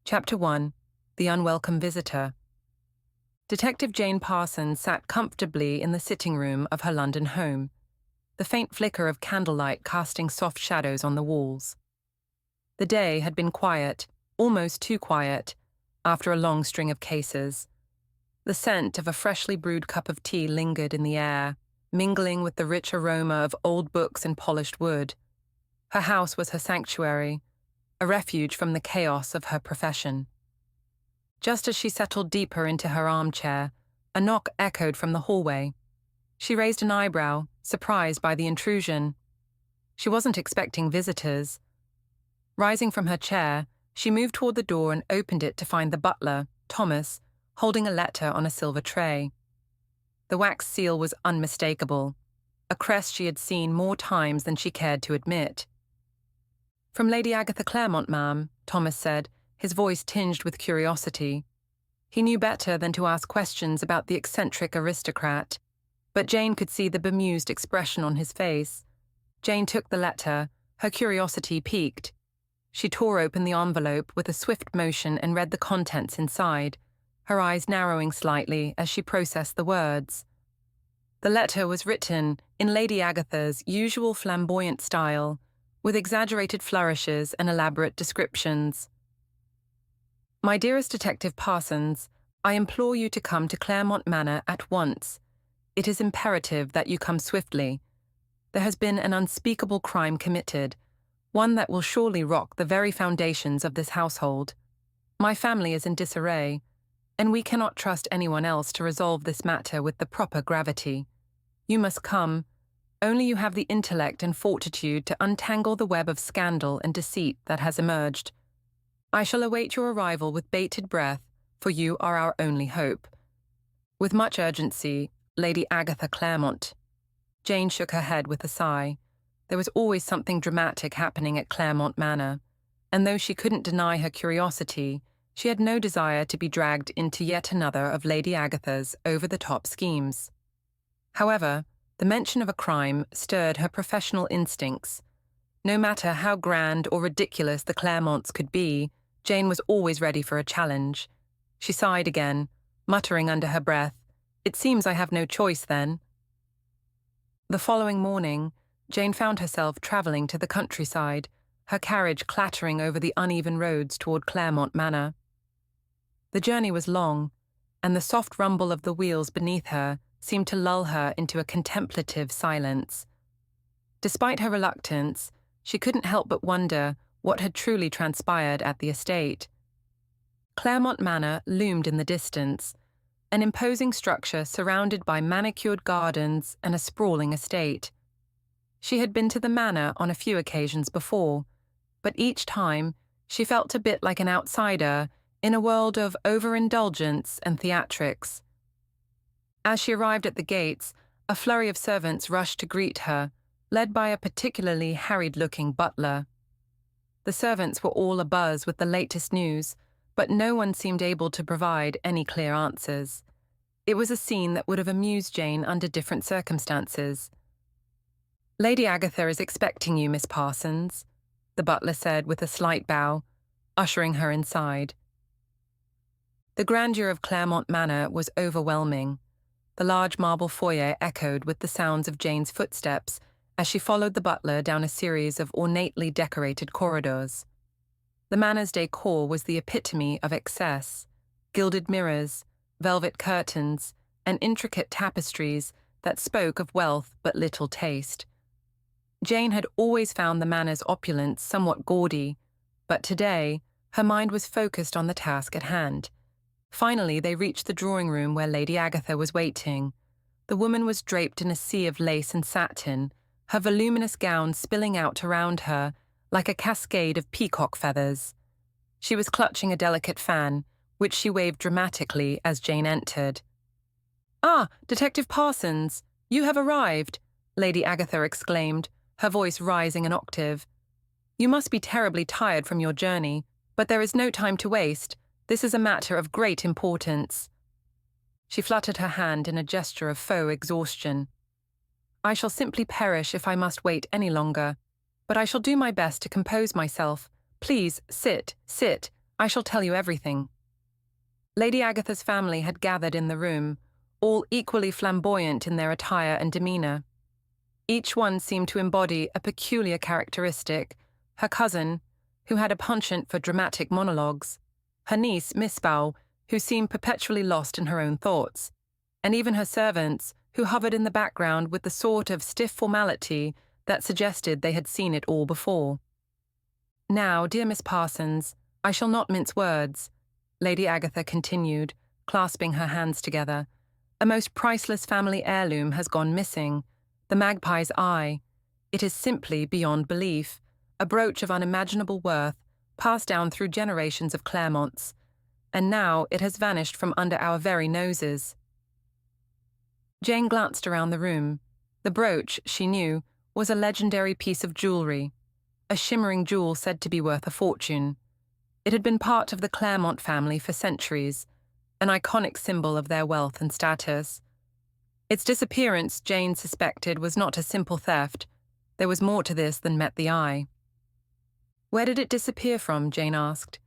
Chapter 1. The Unwelcome Visitor. Detective Jane Parsons sat comfortably in the sitting room of her London home, the faint flicker of candlelight casting soft shadows on the walls. The day had been quiet, almost too quiet, after a long string of cases. The scent of a freshly brewed cup of tea lingered in the air, mingling with the rich aroma of old books and polished wood. Her house was her sanctuary, a refuge from the chaos of her profession. Just as she settled deeper into her armchair, a knock echoed from the hallway. She raised an eyebrow, surprised by the intrusion. She wasn't expecting visitors. Rising from her chair, she moved toward the door and opened it to find the butler, Thomas, holding a letter on a silver tray. The wax seal was unmistakable, a crest she had seen more times than she cared to admit. "From Lady Agatha Claremont, ma'am," Thomas said, his voice tinged with curiosity. He knew better than to ask questions about the eccentric aristocrat, but Jane could see the bemused expression on his face. Jane took the letter, her curiosity piqued. She tore open the envelope with a swift motion and read the contents inside, her eyes narrowing slightly as she processed the words. The letter was written in Lady Agatha's usual flamboyant style, with exaggerated flourishes and elaborate descriptions. "My dearest Detective Parsons, I implore you to come to Claremont Manor at once. It is imperative that you come swiftly. There has been an unspeakable crime committed, one that will surely rock the very foundations of this household. My family is in disarray, and we cannot trust anyone else to resolve this matter with the proper gravity. You must come. Only you have the intellect and fortitude to untangle the web of scandal and deceit that has emerged. I shall await your arrival with bated breath, for you are our only hope. With much urgency, Lady Agatha Claremont." Jane shook her head with a sigh. There was always something dramatic happening at Claremont Manor, and though she couldn't deny her curiosity, she had no desire to be dragged into yet another of Lady Agatha's over-the-top schemes. However, the mention of a crime stirred her professional instincts. No matter how grand or ridiculous the Claremonts could be, Jane was always ready for a challenge. She sighed again, muttering under her breath, "It seems I have no choice then." The following morning, Jane found herself travelling to the countryside, her carriage clattering over the uneven roads toward Claremont Manor. The journey was long, and the soft rumble of the wheels beneath her seemed to lull her into a contemplative silence. Despite her reluctance, she couldn't help but wonder what had truly transpired at the estate. Claremont Manor loomed in the distance, an imposing structure surrounded by manicured gardens and a sprawling estate. She had been to the manor on a few occasions before, but each time she felt a bit like an outsider in a world of overindulgence and theatrics. As she arrived at the gates, a flurry of servants rushed to greet her, led by a particularly harried-looking butler. The servants were all abuzz with the latest news, but no one seemed able to provide any clear answers. It was a scene that would have amused Jane under different circumstances. "Lady Agatha is expecting you, Miss Parsons," the butler said with a slight bow, ushering her inside. The grandeur of Claremont Manor was overwhelming. The large marble foyer echoed with the sounds of Jane's footsteps as she followed the butler down a series of ornately decorated corridors. The manor's decor was the epitome of excess: gilded mirrors, velvet curtains, and intricate tapestries that spoke of wealth but little taste. Jane had always found the manor's opulence somewhat gaudy, but today her mind was focused on the task at hand. Finally, they reached the drawing-room where Lady Agatha was waiting. The woman was draped in a sea of lace and satin, her voluminous gown spilling out around her like a cascade of peacock feathers. She was clutching a delicate fan, which she waved dramatically as Jane entered. "Ah, Detective Parsons, you have arrived," Lady Agatha exclaimed, her voice rising an octave. "You must be terribly tired from your journey, but there is no time to waste. This is a matter of great importance." She fluttered her hand in a gesture of faux exhaustion. "I shall simply perish if I must wait any longer, but I shall do my best to compose myself. Please, sit. I shall tell you everything. Lady Agatha's family had gathered in the room, all equally flamboyant in their attire and demeanour. Each one seemed to embody a peculiar characteristic: her cousin, who had a penchant for dramatic monologues; her niece, Miss Bow, who seemed perpetually lost in her own thoughts; and even her servants, who hovered in the background with the sort of stiff formality that suggested they had seen it all before. "Now, dear Miss Parsons, I shall not mince words," Lady Agatha continued, clasping her hands together. "A most priceless family heirloom has gone missing, the magpie's eye. It is simply beyond belief, a brooch of unimaginable worth, passed down through generations of Claremonts, and now it has vanished from under our very noses." Jane glanced around the room. The brooch, she knew, was a legendary piece of jewellery, a shimmering jewel said to be worth a fortune. It had been part of the Claremont family for centuries, an iconic symbol of their wealth and status. Its disappearance, Jane suspected, was not a simple theft. There was more to this than met the eye. "Where did it disappear from?" Jane asked.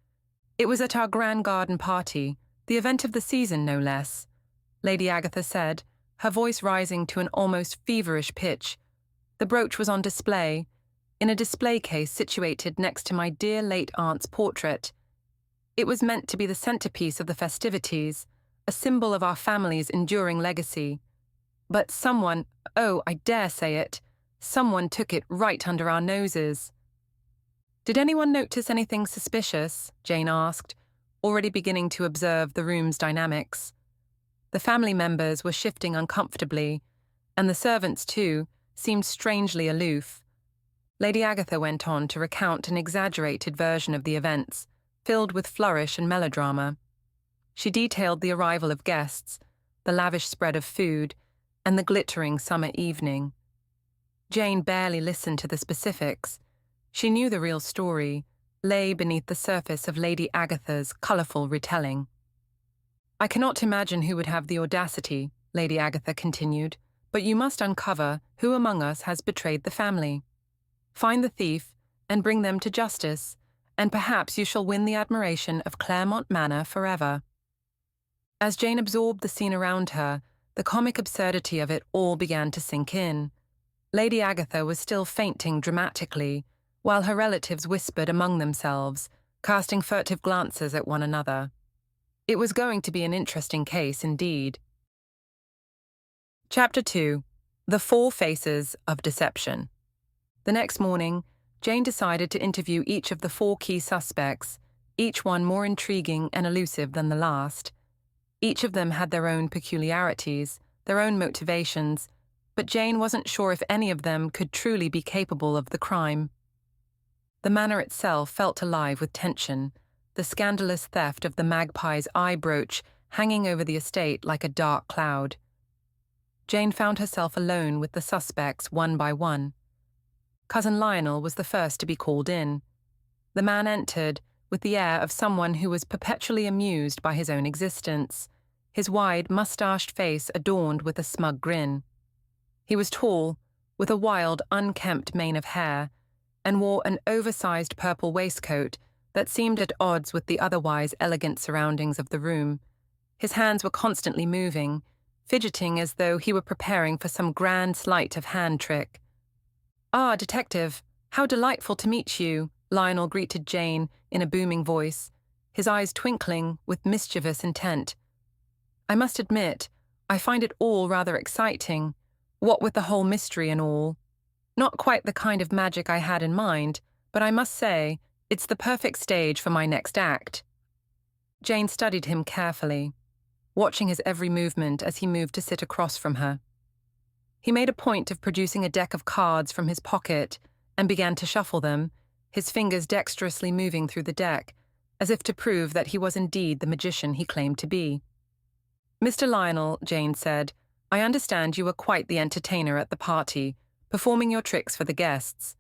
"It was at our grand garden party, the event of the season, no less," Lady Agatha said, her voice rising to an almost feverish pitch. "The brooch was on display, in a display case situated next to my dear late aunt's portrait. It was meant to be the centerpiece of the festivities, a symbol of our family's enduring legacy. But someone, oh, I dare say it, someone took it right under our noses." "Did anyone notice anything suspicious?" Jane asked, already beginning to observe the room's dynamics. The family members were shifting uncomfortably, and the servants, too, seemed strangely aloof. Lady Agatha went on to recount an exaggerated version of the events, filled with flourish and melodrama. She detailed the arrival of guests, the lavish spread of food, and the glittering summer evening. Jane barely listened to the specifics. She knew the real story lay beneath the surface of Lady Agatha's colourful retelling. "I cannot imagine who would have the audacity," Lady Agatha continued, "but you must uncover who among us has betrayed the family. Find the thief and bring them to justice, and perhaps you shall win the admiration of Claremont Manor forever." As Jane absorbed the scene around her, the comic absurdity of it all began to sink in. Lady Agatha was still fainting dramatically, while her relatives whispered among themselves, casting furtive glances at one another. It was going to be an interesting case indeed. Chapter 2. The Four Faces of Deception. The next morning, Jane decided to interview each of the four key suspects, each one more intriguing and elusive than the last. Each of them had their own peculiarities, their own motivations, but Jane wasn't sure if any of them could truly be capable of the crime. The manor itself felt alive with tension, the scandalous theft of the magpie's eye brooch hanging over the estate like a dark cloud. Jane found herself alone with the suspects one by one. Cousin Lionel was the first to be called in. The man entered with the air of someone who was perpetually amused by his own existence, his wide, moustached face adorned with a smug grin. He was tall, with a wild, unkempt mane of hair, and wore an oversized purple waistcoat that seemed at odds with the otherwise elegant surroundings of the room. His hands were constantly moving, fidgeting as though he were preparing for some grand sleight of hand trick. "Ah, Detective, how delightful to meet you," Lionel greeted Jane in a booming voice, his eyes twinkling with mischievous intent. "I must admit, I find it all rather exciting, what with the whole mystery and all. Not quite the kind of magic I had in mind, but I must say, it's the perfect stage for my next act." Jane studied him carefully, watching his every movement as he moved to sit across from her. He made a point of producing a deck of cards from his pocket and began to shuffle them, his fingers dexterously moving through the deck, as if to prove that he was indeed the magician he claimed to be. "Mr. Lionel," Jane said, "I understand you were quite the entertainer at the party, performing your tricks for the guests."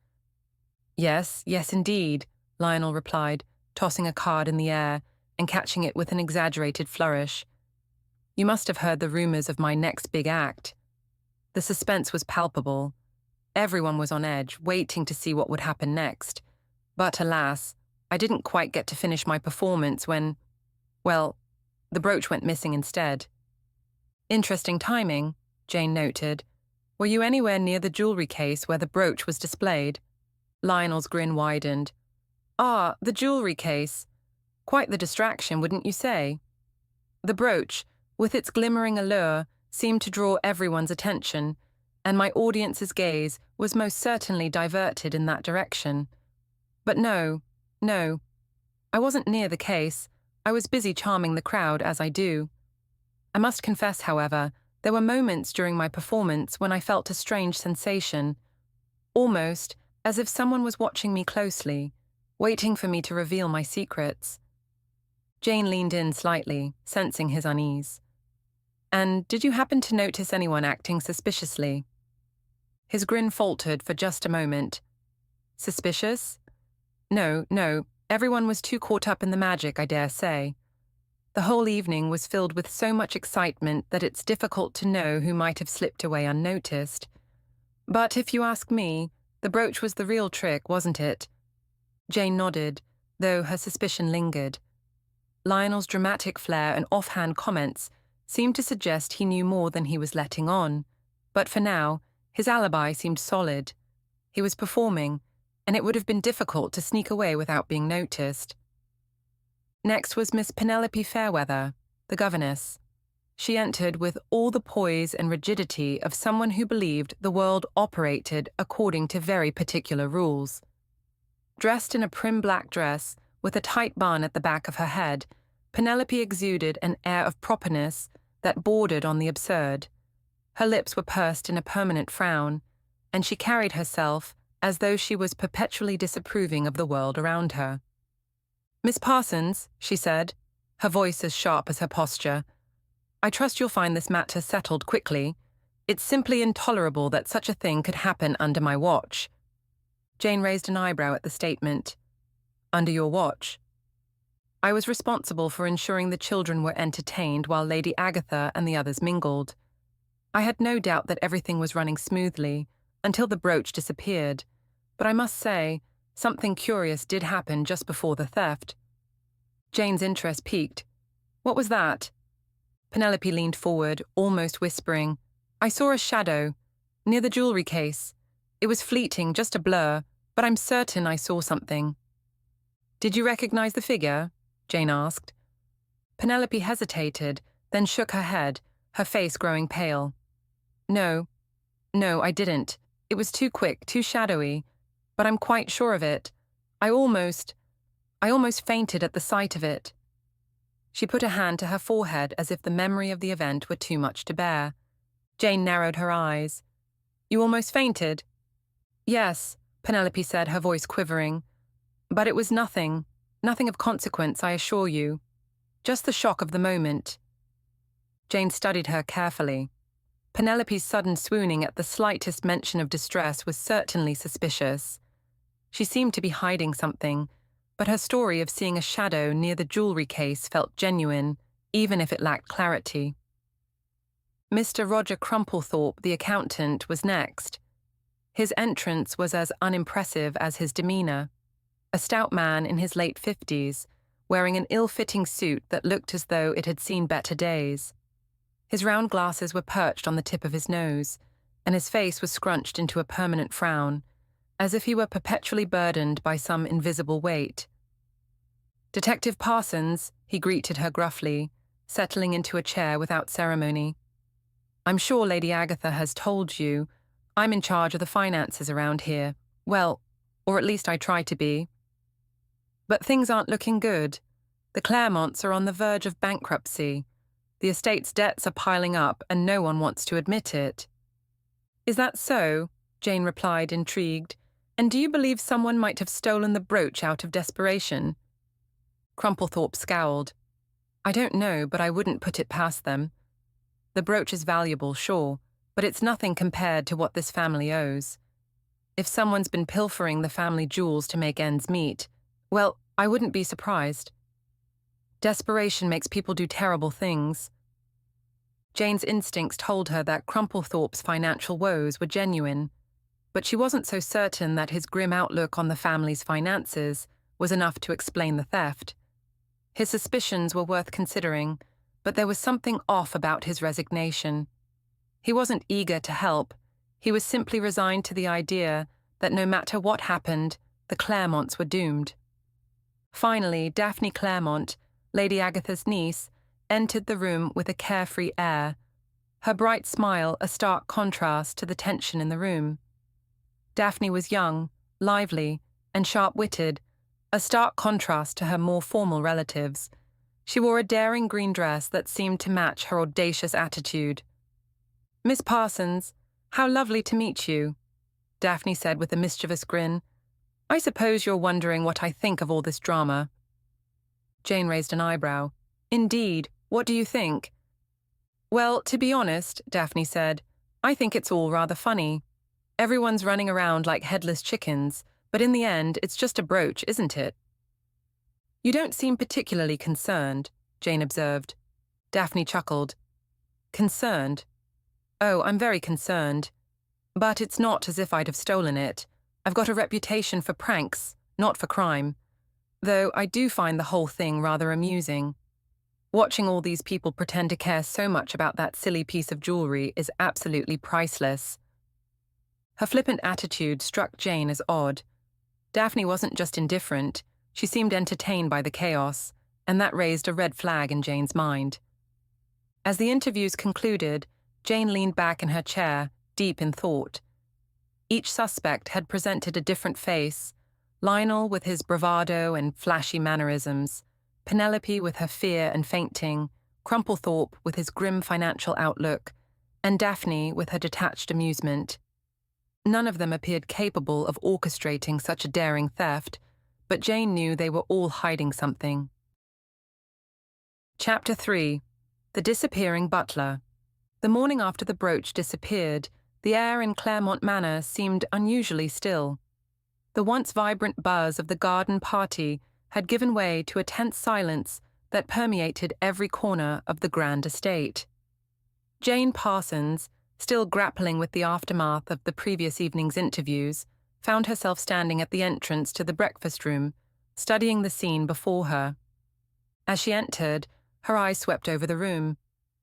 Yes, indeed," Lionel replied, tossing a card in the air and catching it with an exaggerated flourish. "You must have heard the rumors of my next big act." The suspense was palpable. Everyone was on edge, waiting to see what would happen next. But alas, I didn't quite get to finish my performance when, well, the brooch went missing instead. Interesting timing, Jane noted. Were you anywhere near the jewelry case where the brooch was displayed? Lionel's grin widened. Ah, the jewelry case. Quite the distraction, wouldn't you say? The brooch, with its glimmering allure, seemed to draw everyone's attention, and my audience's gaze was most certainly diverted in that direction. But no, I wasn't near the case. I was busy charming the crowd, as I do. I must confess, however, there were moments during my performance when I felt a strange sensation, almost as if someone was watching me closely, waiting for me to reveal my secrets. Jane leaned in slightly, sensing his unease. And did you happen to notice anyone acting suspiciously? His grin faltered for just a moment. Suspicious? No, everyone was too caught up in the magic, I dare say. The whole evening was filled with so much excitement that it's difficult to know who might have slipped away unnoticed. But if you ask me, the brooch was the real trick, wasn't it? Jane nodded, though her suspicion lingered. Lionel's dramatic flair and offhand comments seemed to suggest he knew more than he was letting on, but for now, his alibi seemed solid. He was performing, and it would have been difficult to sneak away without being noticed. Next was Miss Penelope Fairweather, the governess. She entered with all the poise and rigidity of someone who believed the world operated according to very particular rules. Dressed in a prim black dress, with a tight bun at the back of her head, Penelope exuded an air of properness that bordered on the absurd. Her lips were pursed in a permanent frown, and she carried herself as though she was perpetually disapproving of the world around her. "Miss Parsons," she said, her voice as sharp as her posture, "I trust you'll find this matter settled quickly. It's simply intolerable that such a thing could happen under my watch." Jane raised an eyebrow at the statement. "Under your watch?" "I was responsible for ensuring the children were entertained while Lady Agatha and the others mingled. I had no doubt that everything was running smoothly until the brooch disappeared, but I must say, something curious did happen just before the theft." Jane's interest piqued. "What was that?" Penelope leaned forward, almost whispering. "I saw a shadow, near the jewelry case. It was fleeting, just a blur, but I'm certain I saw something." "Did you recognize the figure?" Jane asked. Penelope hesitated, then shook her head, her face growing pale. No, I didn't. It was too quick, too shadowy, but I'm quite sure of it. I almost fainted at the sight of it." She put a hand to her forehead as if the memory of the event were too much to bear. Jane narrowed her eyes. "You almost fainted?" "Yes," Penelope said, her voice quivering. "But it was nothing of consequence, I assure you. Just the shock of the moment." Jane studied her carefully. Penelope's sudden swooning at the slightest mention of distress was certainly suspicious. She seemed to be hiding something, but her story of seeing a shadow near the jewelry case felt genuine, even if it lacked clarity. Mr. Roger Crumplethorpe, the accountant, was next. His entrance was as unimpressive as his demeanor. A stout man in his late 50s, wearing an ill-fitting suit that looked as though it had seen better days. His round glasses were perched on the tip of his nose, and his face was scrunched into a permanent frown, as if he were perpetually burdened by some invisible weight. "Detective Parsons," he greeted her gruffly, settling into a chair without ceremony. "I'm sure Lady Agatha has told you. I'm in charge of the finances around here. Well, or at least I try to be. But things aren't looking good. The Claremonts are on the verge of bankruptcy. The estate's debts are piling up, and no one wants to admit it." "Is that so?" Jane replied, intrigued. "And do you believe someone might have stolen the brooch out of desperation?" Crumplethorpe scowled. "I don't know, but I wouldn't put it past them. The brooch is valuable, sure, but it's nothing compared to what this family owes. If someone's been pilfering the family jewels to make ends meet, well, I wouldn't be surprised. Desperation makes people do terrible things." Jane's instincts told her that Crumplethorpe's financial woes were genuine, but she wasn't so certain that his grim outlook on the family's finances was enough to explain the theft. His suspicions were worth considering, but there was something off about his resignation. He wasn't eager to help. He was simply resigned to the idea that no matter what happened, the Claremonts were doomed. Finally, Daphne Claremont, Lady Agatha's niece, entered the room with a carefree air, her bright smile a stark contrast to the tension in the room. Daphne was young, lively, and sharp-witted, a stark contrast to her more formal relatives. She wore a daring green dress that seemed to match her audacious attitude. "Miss Parsons, how lovely to meet you," Daphne said with a mischievous grin. "I suppose you're wondering what I think of all this drama." Jane raised an eyebrow. "Indeed, what do you think?" "Well, to be honest," Daphne said, "I think it's all rather funny. Everyone's running around like headless chickens, but in the end, it's just a brooch, isn't it?" "You don't seem particularly concerned," Jane observed. Daphne chuckled. "Concerned? Oh, I'm very concerned. But it's not as if I'd have stolen it. I've got a reputation for pranks, not for crime. Though I do find the whole thing rather amusing. Watching all these people pretend to care so much about that silly piece of jewelry is absolutely priceless." Her flippant attitude struck Jane as odd. Daphne wasn't just indifferent, she seemed entertained by the chaos, and that raised a red flag in Jane's mind. As the interviews concluded, Jane leaned back in her chair, deep in thought. Each suspect had presented a different face: Lionel with his bravado and flashy mannerisms, Penelope with her fear and fainting, Crumplethorpe with his grim financial outlook, and Daphne with her detached amusement. None of them appeared capable of orchestrating such a daring theft, but Jane knew they were all hiding something. Chapter 3. The Disappearing Butler. The morning after the brooch disappeared, the air in Claremont Manor seemed unusually still. The once vibrant buzz of the garden party had given way to a tense silence that permeated every corner of the grand estate. Jane Parsons, still grappling with the aftermath of the previous evening's interviews, found herself standing at the entrance to the breakfast room, studying the scene before her. As she entered, her eyes swept over the room.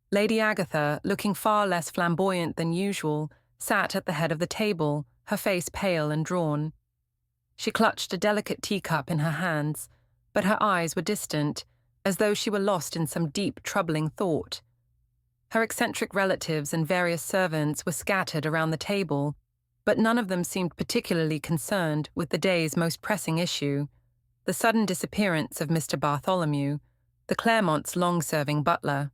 Lady Agatha, looking far less flamboyant than usual, sat at the head of the table, her face pale and drawn. She clutched a delicate teacup in her hands, but her eyes were distant, as though she were lost in some deep, troubling thought. Her eccentric relatives and various servants were scattered around the table, but none of them seemed particularly concerned with the day's most pressing issue: the sudden disappearance of Mr. Bartholomew, the Claremonts' long-serving butler.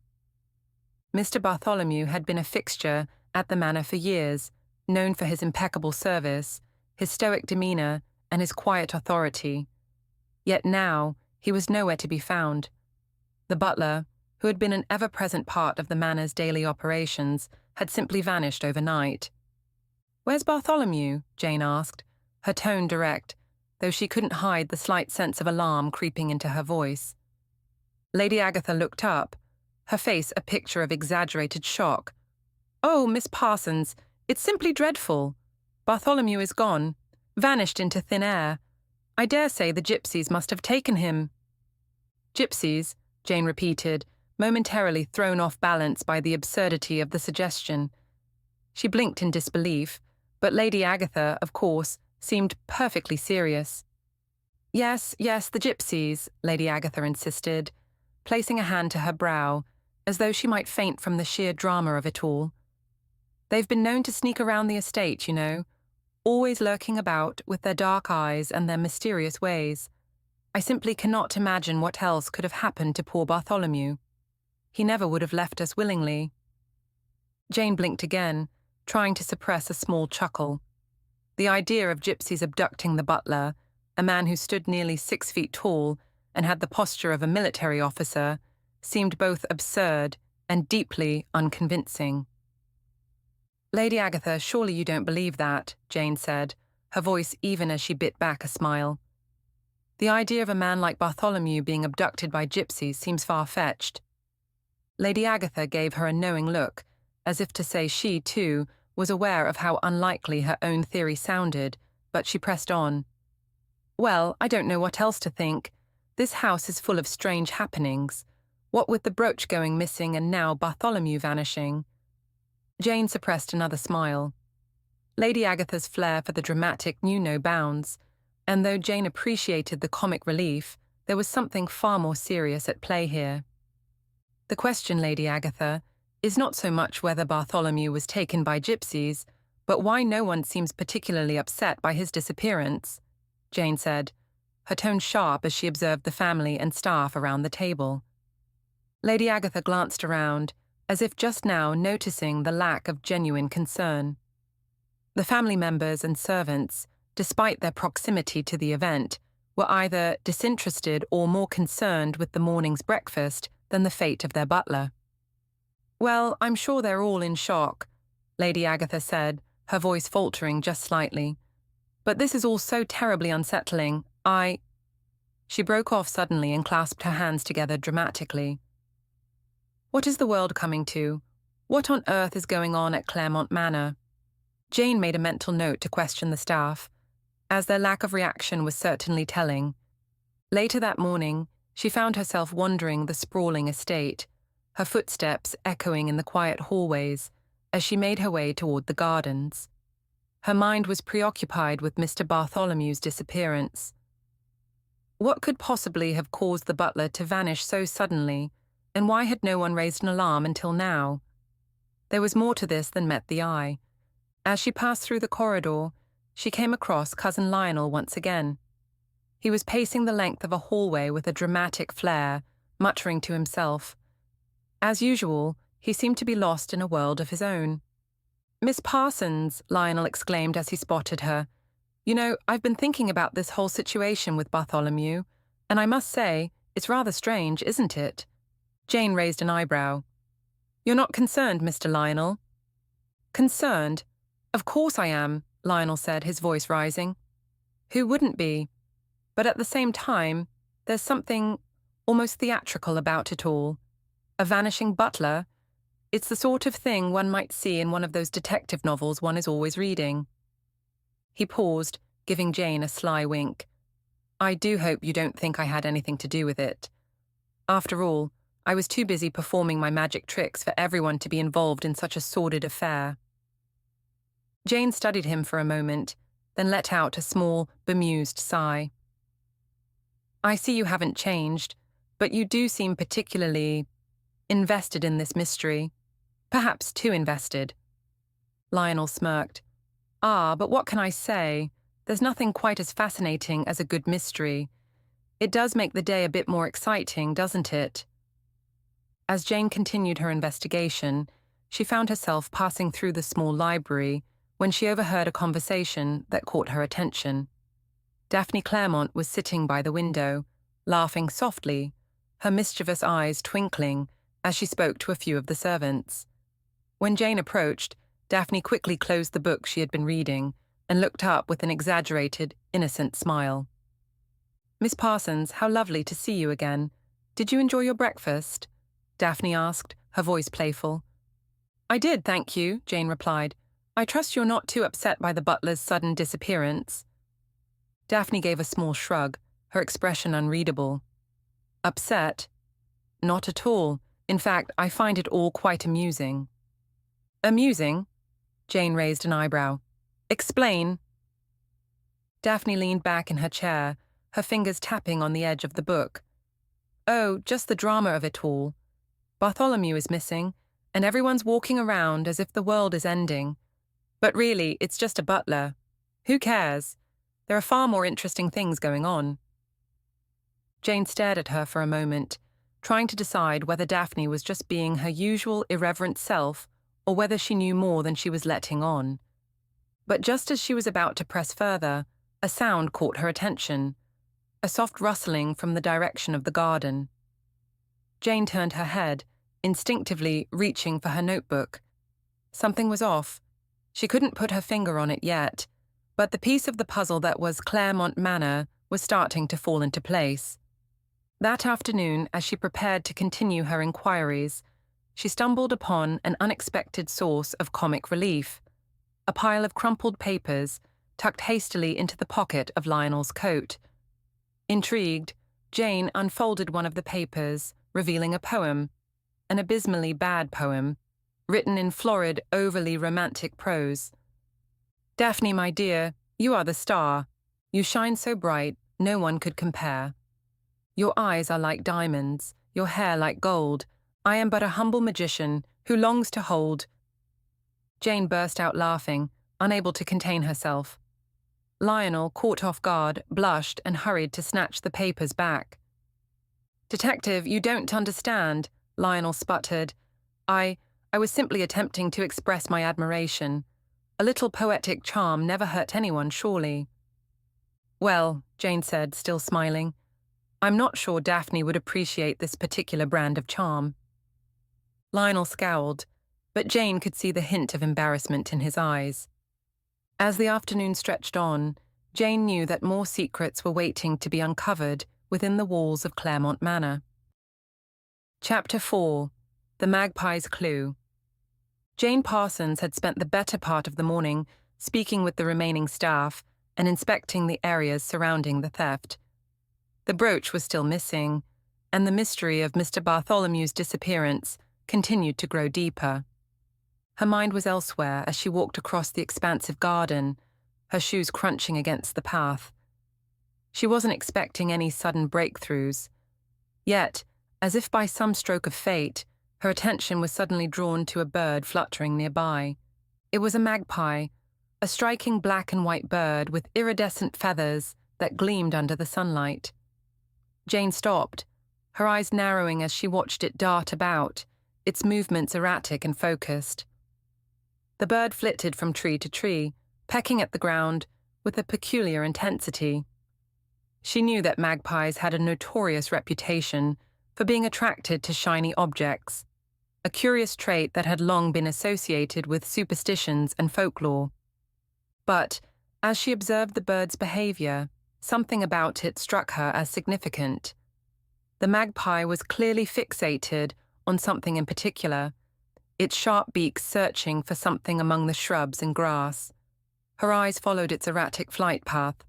Mr. Bartholomew had been a fixture at the manor for years, known for his impeccable service, his stoic demeanour, and his quiet authority. Yet now he was nowhere to be found. The butler, who had been an ever-present part of the manor's daily operations, had simply vanished overnight. "Where's Bartholomew?" Jane asked, her tone direct, though she couldn't hide the slight sense of alarm creeping into her voice. Lady Agatha looked up, her face a picture of exaggerated shock. "Oh, Miss Parsons, it's simply dreadful. Bartholomew is gone, vanished into thin air. I dare say the gypsies must have taken him." "Gypsies?" Jane repeated, momentarily thrown off balance by the absurdity of the suggestion. She blinked in disbelief, but Lady Agatha, of course, seemed perfectly serious. Yes, the gypsies," Lady Agatha insisted, placing a hand to her brow, as though she might faint from the sheer drama of it all. "They've been known to sneak around the estate, you know, always lurking about with their dark eyes and their mysterious ways. I simply cannot imagine what else could have happened to poor Bartholomew. He never would have left us willingly." Jane blinked again, trying to suppress a small chuckle. The idea of gypsies abducting the butler, a man who stood nearly 6 feet tall and had the posture of a military officer, seemed both absurd and deeply unconvincing. "Lady Agatha, surely you don't believe that," Jane said, her voice even as she bit back a smile. "The idea of a man like Bartholomew being abducted by gypsies seems far-fetched." Lady Agatha gave her a knowing look, as if to say she, too, was aware of how unlikely her own theory sounded, but she pressed on. Well, I don't know what else to think. This house is full of strange happenings. What with the brooch going missing and now Bartholomew vanishing. Jane suppressed another smile. Lady Agatha's flair for the dramatic knew no bounds, and though Jane appreciated the comic relief, there was something far more serious at play here. The question, Lady Agatha, is not so much whether Bartholomew was taken by gypsies, but why no one seems particularly upset by his disappearance, Jane said, her tone sharp as she observed the family and staff around the table. Lady Agatha glanced around, as if just now noticing the lack of genuine concern. The family members and servants, despite their proximity to the event, were either disinterested or more concerned with the morning's breakfast than the fate of their butler. Well, I'm sure they're all in shock, Lady Agatha said, her voice faltering just slightly. But this is all so terribly unsettling. She broke off suddenly and clasped her hands together dramatically. What is the world coming to? What on earth is going on at Claremont Manor? Jane made a mental note to question the staff, as their lack of reaction was certainly telling. Later that morning, she found herself wandering the sprawling estate, her footsteps echoing in the quiet hallways as she made her way toward the gardens. Her mind was preoccupied with Mr. Bartholomew's disappearance. What could possibly have caused the butler to vanish so suddenly, and why had no one raised an alarm until now? There was more to this than met the eye. As she passed through the corridor, she came across Cousin Lionel once again. He was pacing the length of a hallway with a dramatic flair, muttering to himself. As usual, he seemed to be lost in a world of his own. "Miss Parsons," Lionel exclaimed as he spotted her. "You know, I've been thinking about this whole situation with Bartholomew, and I must say, it's rather strange, isn't it?" Jane raised an eyebrow. "You're not concerned, Mr. Lionel?" "Concerned? Of course I am," Lionel said, his voice rising. "Who wouldn't be? But at the same time, there's something almost theatrical about it all. A vanishing butler? It's the sort of thing one might see in one of those detective novels one is always reading." He paused, giving Jane a sly wink. "I do hope you don't think I had anything to do with it. After all, I was too busy performing my magic tricks for everyone to be involved in such a sordid affair." Jane studied him for a moment, then let out a small, bemused sigh. "I see you haven't changed, but you do seem particularly invested in this mystery. Perhaps too invested." Lionel smirked. "Ah, but what can I say? There's nothing quite as fascinating as a good mystery. It does make the day a bit more exciting, doesn't it?" As Jane continued her investigation, she found herself passing through the small library when she overheard a conversation that caught her attention. Daphne Claremont was sitting by the window, laughing softly, her mischievous eyes twinkling as she spoke to a few of the servants. When Jane approached, Daphne quickly closed the book she had been reading and looked up with an exaggerated, innocent smile. "Miss Parsons, how lovely to see you again. Did you enjoy your breakfast?" Daphne asked, her voice playful. "I did, thank you," Jane replied. "I trust you're not too upset by the butler's sudden disappearance." Daphne gave a small shrug, her expression unreadable. "Upset? Not at all. In fact, I find it all quite amusing." "Amusing?" Jane raised an eyebrow. "Explain." Daphne leaned back in her chair, her fingers tapping on the edge of the book. "Oh, just the drama of it all. Bartholomew is missing, and everyone's walking around as if the world is ending. But really, it's just a butler. Who cares? There are far more interesting things going on." Jane stared at her for a moment, trying to decide whether Daphne was just being her usual irreverent self or whether she knew more than she was letting on. But just as she was about to press further, a sound caught her attention, a soft rustling from the direction of the garden. Jane turned her head, instinctively reaching for her notebook. Something was off. She couldn't put her finger on it yet, but the piece of the puzzle that was Claremont Manor was starting to fall into place. That afternoon, as she prepared to continue her inquiries, she stumbled upon an unexpected source of comic relief, a pile of crumpled papers tucked hastily into the pocket of Lionel's coat. Intrigued, Jane unfolded one of the papers, revealing a poem, an abysmally bad poem, written in florid, overly romantic prose. "Daphne, my dear, you are the star. You shine so bright, no one could compare. Your eyes are like diamonds, your hair like gold. I am but a humble magician who longs to hold—" Jane burst out laughing, unable to contain herself. Lionel, caught off guard, blushed and hurried to snatch the papers back. "Detective, you don't understand," Lionel sputtered. I was simply attempting to express my admiration. A little poetic charm never hurt anyone, surely." "Well," Jane said, still smiling, "I'm not sure Daphne would appreciate this particular brand of charm." Lionel scowled, but Jane could see the hint of embarrassment in his eyes. As the afternoon stretched on, Jane knew that more secrets were waiting to be uncovered within the walls of Claremont Manor. Chapter 4. The Magpie's Clue. Jane Parsons had spent the better part of the morning speaking with the remaining staff and inspecting the areas surrounding the theft. The brooch was still missing, and the mystery of Mr. Bartholomew's disappearance continued to grow deeper. Her mind was elsewhere as she walked across the expansive garden, her shoes crunching against the path. She wasn't expecting any sudden breakthroughs. Yet, as if by some stroke of fate, her attention was suddenly drawn to a bird fluttering nearby. It was a magpie, a striking black and white bird with iridescent feathers that gleamed under the sunlight. Jane stopped, her eyes narrowing as she watched it dart about, its movements erratic and focused. The bird flitted from tree to tree, pecking at the ground with a peculiar intensity. She knew that magpies had a notorious reputation for being attracted to shiny objects, a curious trait that had long been associated with superstitions and folklore. But, as she observed the bird's behavior, something about it struck her as significant. The magpie was clearly fixated on something in particular, its sharp beak searching for something among the shrubs and grass. Her eyes followed its erratic flight path,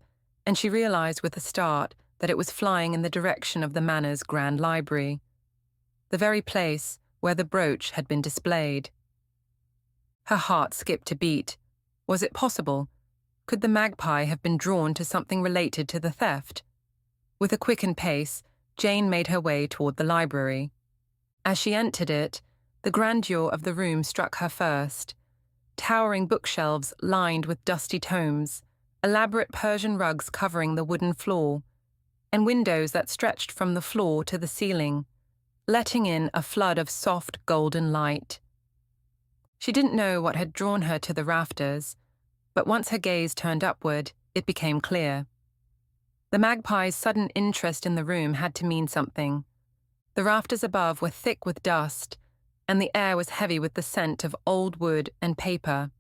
and she realized with a start that it was flying in the direction of the manor's grand library, the very place where the brooch had been displayed. Her heart skipped a beat. Was it possible? Could the magpie have been drawn to something related to the theft? With a quickened pace, Jane made her way toward the library. As she entered it, the grandeur of the room struck her first. Towering bookshelves lined with dusty tomes, elaborate Persian rugs covering the wooden floor, and windows that stretched from the floor to the ceiling, letting in a flood of soft golden light. She didn't know what had drawn her to the rafters, but once her gaze turned upward, it became clear. The magpie's sudden interest in the room had to mean something. The rafters above were thick with dust, and the air was heavy with the scent of old wood and paper.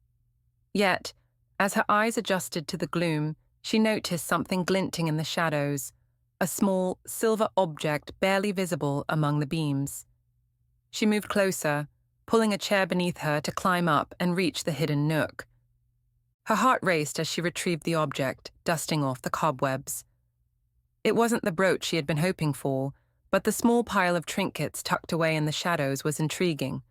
Yet, as her eyes adjusted to the gloom, she noticed something glinting in the shadows, a small, silver object barely visible among the beams. She moved closer, pulling a chair beneath her to climb up and reach the hidden nook. Her heart raced as she retrieved the object, dusting off the cobwebs. It wasn't the brooch she had been hoping for, but the small pile of trinkets tucked away in the shadows was intriguing.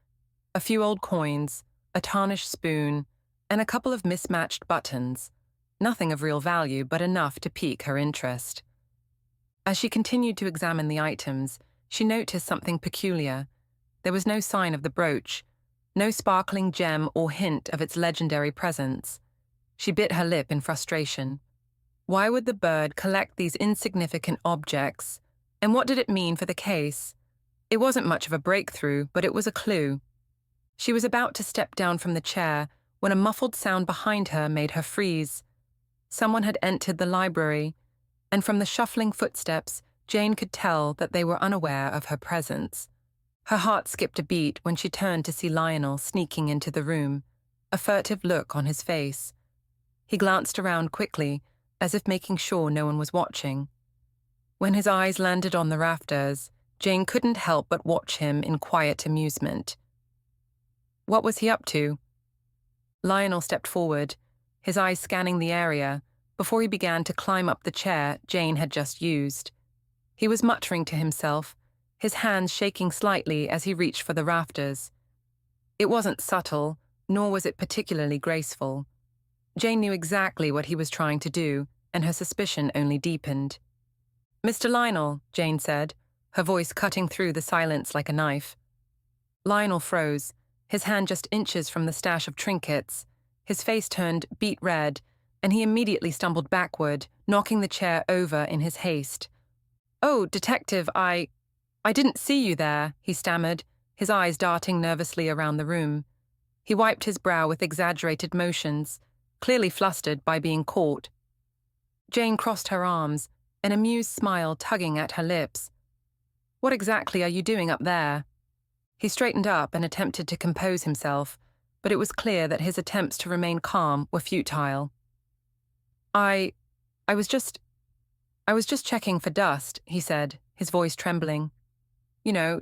A few old coins, a tarnished spoon, and a couple of mismatched buttons. Nothing of real value, but enough to pique her interest. As she continued to examine the items, she noticed something peculiar. There was no sign of the brooch, no sparkling gem or hint of its legendary presence. She bit her lip in frustration. Why would the bird collect these insignificant objects, and what did it mean for the case? It wasn't much of a breakthrough, but it was a clue. She was about to step down from the chair when a muffled sound behind her made her freeze. Someone had entered the library, and from the shuffling footsteps, Jane could tell that they were unaware of her presence. Her heart skipped a beat when she turned to see Lionel sneaking into the room, a furtive look on his face. He glanced around quickly, as if making sure no one was watching. When his eyes landed on the rafters, Jane couldn't help but watch him in quiet amusement. What was he up to? Lionel stepped forward, his eyes scanning the area, before he began to climb up the chair Jane had just used. He was muttering to himself, his hands shaking slightly as he reached for the rafters. It wasn't subtle, nor was it particularly graceful. Jane knew exactly what he was trying to do, and her suspicion only deepened. "Mr. Lionel," Jane said, her voice cutting through the silence like a knife. Lionel froze, his hand just inches from the stash of trinkets. His face turned beet red, and he immediately stumbled backward, knocking the chair over in his haste. "Oh, Detective, I didn't see you there," he stammered, his eyes darting nervously around the room. He wiped his brow with exaggerated motions, clearly flustered by being caught. Jane crossed her arms, an amused smile tugging at her lips. "What exactly are you doing up there?" He straightened up and attempted to compose himself, but it was clear that his attempts to remain calm were futile. I was just checking for dust," he said, his voice trembling.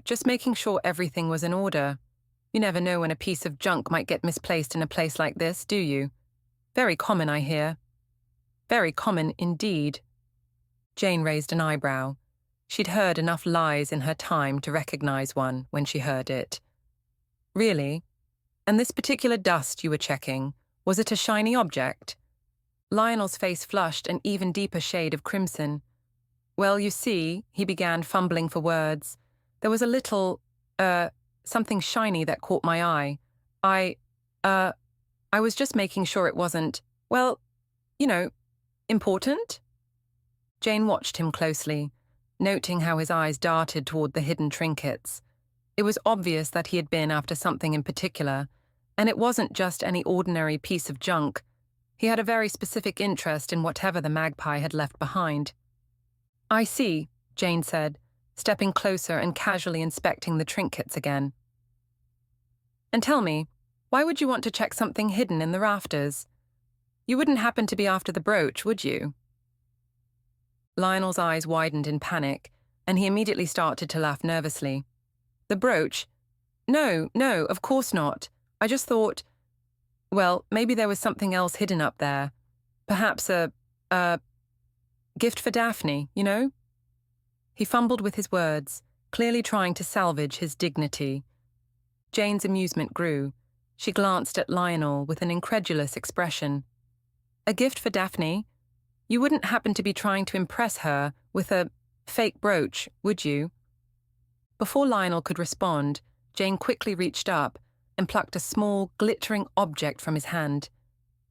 Just making sure everything was in order. You never know when a piece of junk might get misplaced in a place like this, do you? Very common, I hear." "Very common indeed." Jane raised an eyebrow. She'd heard enough lies in her time to recognize one when she heard it. "Really? And this particular dust you were checking, was it a shiny object?" Lionel's face flushed an even deeper shade of crimson. "Well, you see," he began, fumbling for words, "there was a little, something shiny that caught my eye. I was just making sure it wasn't, well, important?" Jane watched him closely, noting how his eyes darted toward the hidden trinkets. It was obvious that he had been after something in particular, and it wasn't just any ordinary piece of junk. He had a very specific interest in whatever the magpie had left behind. "I see," Jane said, stepping closer and casually inspecting the trinkets again. "And tell me, why would you want to check something hidden in the rafters? You wouldn't happen to be after the brooch, would you?" Lionel's eyes widened in panic, and he immediately started to laugh nervously. "The brooch? No, of course not. I just thought, well, maybe there was something else hidden up there. Perhaps a gift for Daphne, He fumbled with his words, clearly trying to salvage his dignity. Jane's amusement grew. She glanced at Lionel with an incredulous expression. "A gift for Daphne? You wouldn't happen to be trying to impress her with a fake brooch, would you?" Before Lionel could respond, Jane quickly reached up and plucked a small, glittering object from his hand.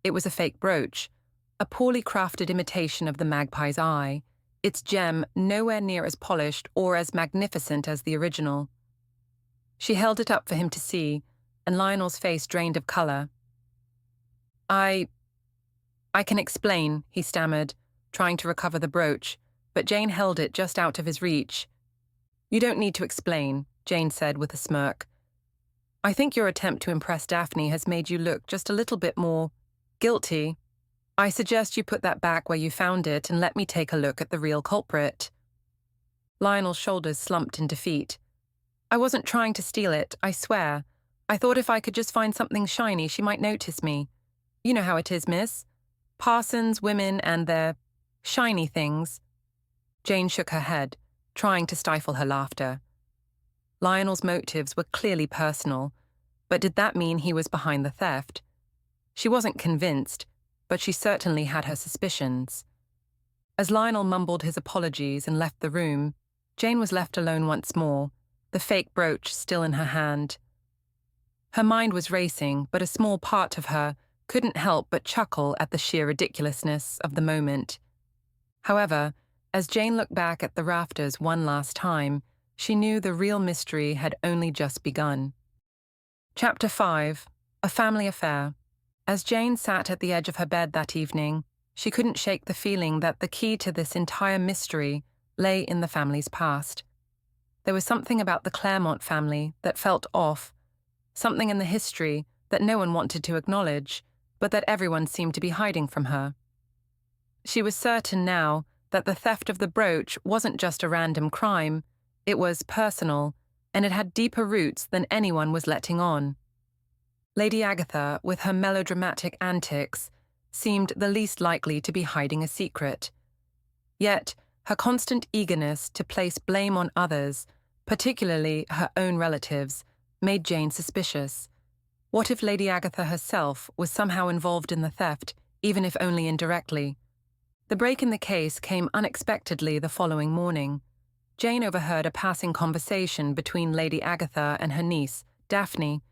It was a fake brooch, a poorly crafted imitation of the magpie's eye, its gem nowhere near as polished or as magnificent as the original. She held it up for him to see, and Lionel's face drained of color. I can explain," he stammered, trying to recover the brooch, but Jane held it just out of his reach. "You don't need to explain," Jane said with a smirk. "I think your attempt to impress Daphne has made you look just a little bit more guilty. I suggest you put that back where you found it and let me take a look at the real culprit." Lionel's shoulders slumped in defeat. "I wasn't trying to steal it, I swear. I thought if I could just find something shiny, she might notice me. You know how it is, miss. Parsons, women, and their shiny things." Jane shook her head, trying to stifle her laughter. Lionel's motives were clearly personal, but did that mean he was behind the theft? She wasn't convinced, but she certainly had her suspicions. As Lionel mumbled his apologies and left the room, Jane was left alone once more, the fake brooch still in her hand. Her mind was racing, but a small part of her couldn't help but chuckle at the sheer ridiculousness of the moment. However, as Jane looked back at the rafters one last time, she knew the real mystery had only just begun. Chapter 5. A Family Affair. As Jane sat at the edge of her bed that evening, she couldn't shake the feeling that the key to this entire mystery lay in the family's past. There was something about the Claremont family that felt off, something in the history that no one wanted to acknowledge, but that everyone seemed to be hiding from her. She was certain now that the theft of the brooch wasn't just a random crime, it was personal, and it had deeper roots than anyone was letting on. Lady Agatha, with her melodramatic antics, seemed the least likely to be hiding a secret. Yet, her constant eagerness to place blame on others, particularly her own relatives, made Jane suspicious. What if Lady Agatha herself was somehow involved in the theft, even if only indirectly? The break in the case came unexpectedly the following morning. Jane overheard a passing conversation between Lady Agatha and her niece, Daphne,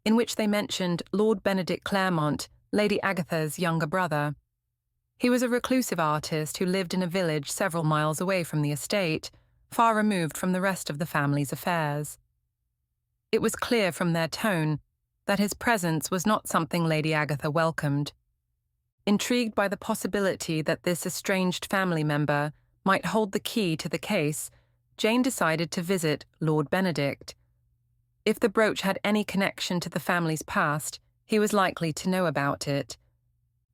in which they mentioned Lord Benedict Claremont, Lady Agatha's younger brother. He was a reclusive artist who lived in a village several miles away from the estate, far removed from the rest of the family's affairs. It was clear from their tone that his presence was not something Lady Agatha welcomed. Intrigued by the possibility that this estranged family member might hold the key to the case, Jane decided to visit Lord Benedict. If the brooch had any connection to the family's past, he was likely to know about it.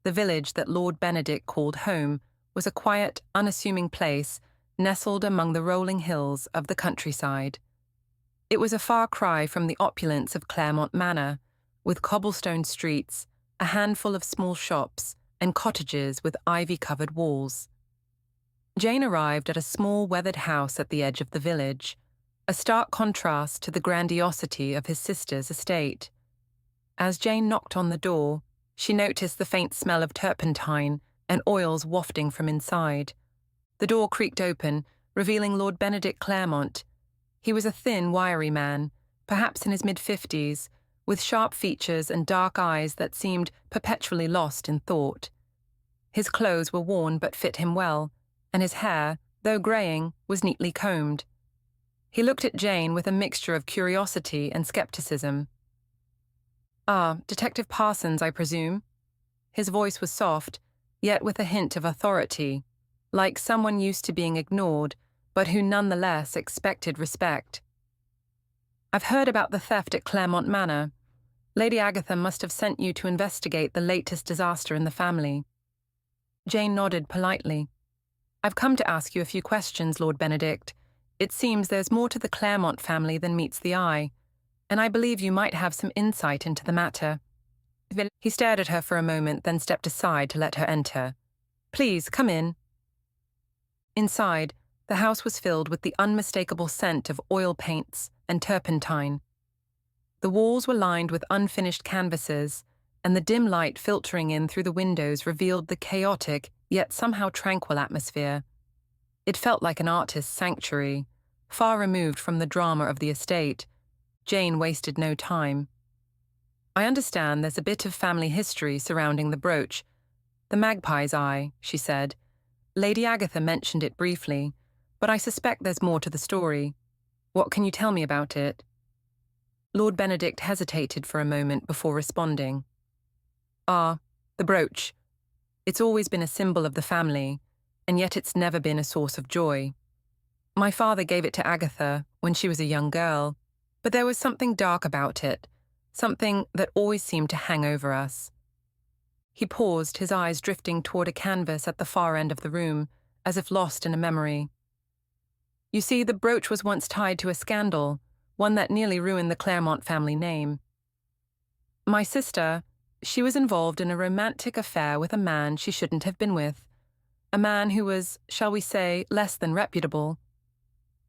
The village that Lord Benedict called home was a quiet, unassuming place nestled among the rolling hills of the countryside. It was a far cry from the opulence of Claremont Manor, with cobblestone streets, a handful of small shops, and cottages with ivy-covered walls. Jane arrived at a small weathered house at the edge of the village, a stark contrast to the grandiosity of his sister's estate. As Jane knocked on the door, she noticed the faint smell of turpentine and oils wafting from inside. The door creaked open, revealing Lord Benedict Claremont. He was a thin, wiry man, perhaps in his mid-50s, with sharp features and dark eyes that seemed perpetually lost in thought. His clothes were worn but fit him well, and his hair, though greying, was neatly combed. He looked at Jane with a mixture of curiosity and skepticism. "Ah, Detective Parsons, I presume?" His voice was soft, yet with a hint of authority, like someone used to being ignored, but who nonetheless expected respect. "I've heard about the theft at Claremont Manor. Lady Agatha must have sent you to investigate the latest disaster in the family." Jane nodded politely. "I've come to ask you a few questions, Lord Benedict. It seems there's more to the Claremont family than meets the eye, and I believe you might have some insight into the matter." He stared at her for a moment, then stepped aside to let her enter. "Please, come in." Inside, the house was filled with the unmistakable scent of oil paints and turpentine. The walls were lined with unfinished canvases, and the dim light filtering in through the windows revealed the chaotic, yet somehow tranquil atmosphere. It felt like an artist's sanctuary, far removed from the drama of the estate. Jane wasted no time. "I understand there's a bit of family history surrounding the brooch. The magpie's eye," she said. "Lady Agatha mentioned it briefly, but I suspect there's more to the story. What can you tell me about it?" Lord Benedict hesitated for a moment before responding. "Ah, the brooch. It's always been a symbol of the family, and yet it's never been a source of joy. My father gave it to Agatha when she was a young girl, but there was something dark about it, something that always seemed to hang over us." He paused, his eyes drifting toward a canvas at the far end of the room, as if lost in a memory. "You see, the brooch was once tied to a scandal, one that nearly ruined the Claremont family name. My sister, she was involved in a romantic affair with a man she shouldn't have been with, a man who was, shall we say, less than reputable.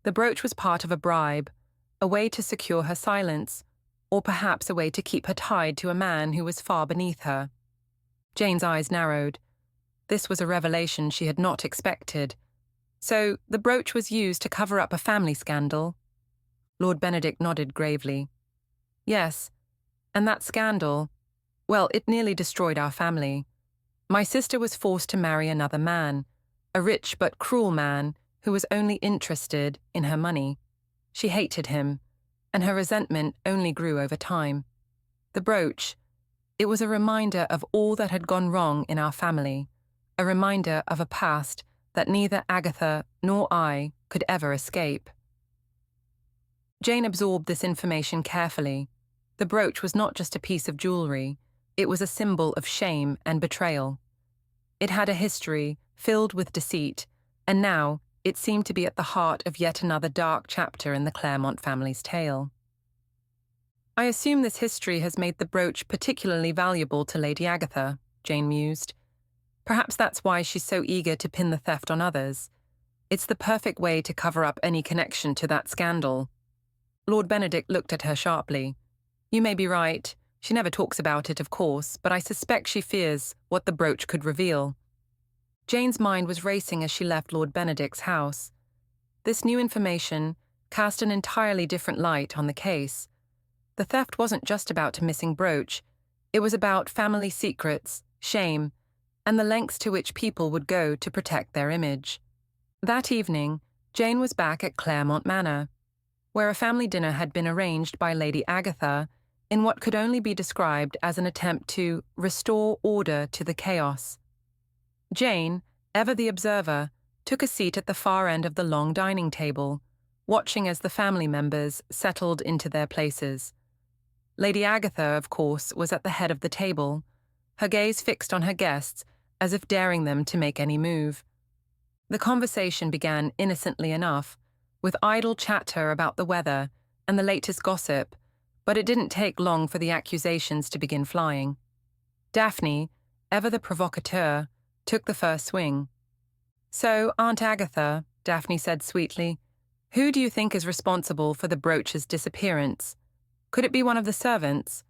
The brooch was part of a bribe, a way to secure her silence, or perhaps a way to keep her tied to a man who was far beneath her." Jane's eyes narrowed. This was a revelation she had not expected. "So, the brooch was used to cover up a family scandal?" Lord Benedict nodded gravely. "Yes, and that scandal, well, it nearly destroyed our family. My sister was forced to marry another man, a rich but cruel man who was only interested in her money. She hated him, and her resentment only grew over time. The brooch, it was a reminder of all that had gone wrong in our family, a reminder of a past that neither Agatha nor I could ever escape." Jane absorbed this information carefully. The brooch was not just a piece of jewelry, it was a symbol of shame and betrayal. It had a history filled with deceit, and now it seemed to be at the heart of yet another dark chapter in the Claremont family's tale. "I assume this history has made the brooch particularly valuable to Lady Agatha," Jane mused. Perhaps that's why she's so eager to pin the theft on others. It's the perfect way to cover up any connection to that scandal. Lord Benedict looked at her sharply. You may be right. She never talks about it, of course, but I suspect she fears what the brooch could reveal. Jane's mind was racing as she left Lord Benedict's house. This new information cast an entirely different light on the case. The theft wasn't just about a missing brooch. It was about family secrets, shame, and the lengths to which people would go to protect their image. That evening, Jane was back at Claremont Manor, where a family dinner had been arranged by Lady Agatha in what could only be described as an attempt to restore order to the chaos. Jane, ever the observer, took a seat at the far end of the long dining table, watching as the family members settled into their places. Lady Agatha, of course, was at the head of the table, her gaze fixed on her guests as if daring them to make any move. The conversation began innocently enough, with idle chatter about the weather and the latest gossip, but it didn't take long for the accusations to begin flying. Daphne, ever the provocateur, took the first swing. So, Aunt Agatha, Daphne said sweetly, who do you think is responsible for the brooch's disappearance? Could it be one of the servants?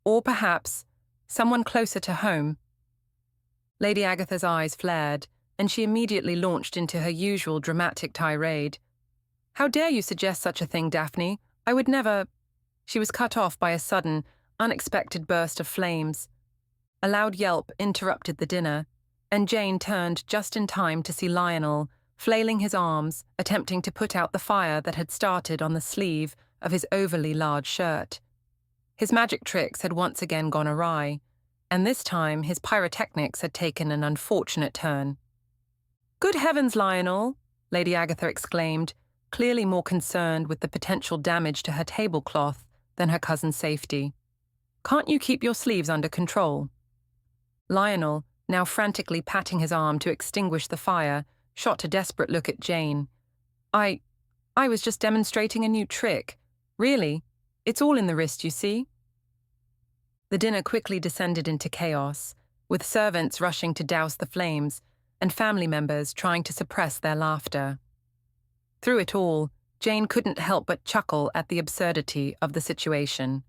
Or perhaps someone closer to home? Lady Agatha's eyes flared, and she immediately launched into her usual dramatic tirade. How dare you suggest such a thing, Daphne? I would never— She was cut off by a sudden, unexpected burst of flames. A loud yelp interrupted the dinner, and Jane turned just in time to see Lionel, flailing his arms, attempting to put out the fire that had started on the sleeve of his overly large shirt. His magic tricks had once again gone awry, and this time his pyrotechnics had taken an unfortunate turn. "Good heavens, Lionel!" Lady Agatha exclaimed, clearly more concerned with the potential damage to her tablecloth than her cousin's safety. "Can't you keep your sleeves under control?" Lionel, now frantically patting his arm to extinguish the fire, shot a desperate look at Jane. I was just demonstrating a new trick. Really, it's all in the wrist, you see." The dinner quickly descended into chaos, with servants rushing to douse the flames and family members trying to suppress their laughter. Through it all, Jane couldn't help but chuckle at the absurdity of the situation.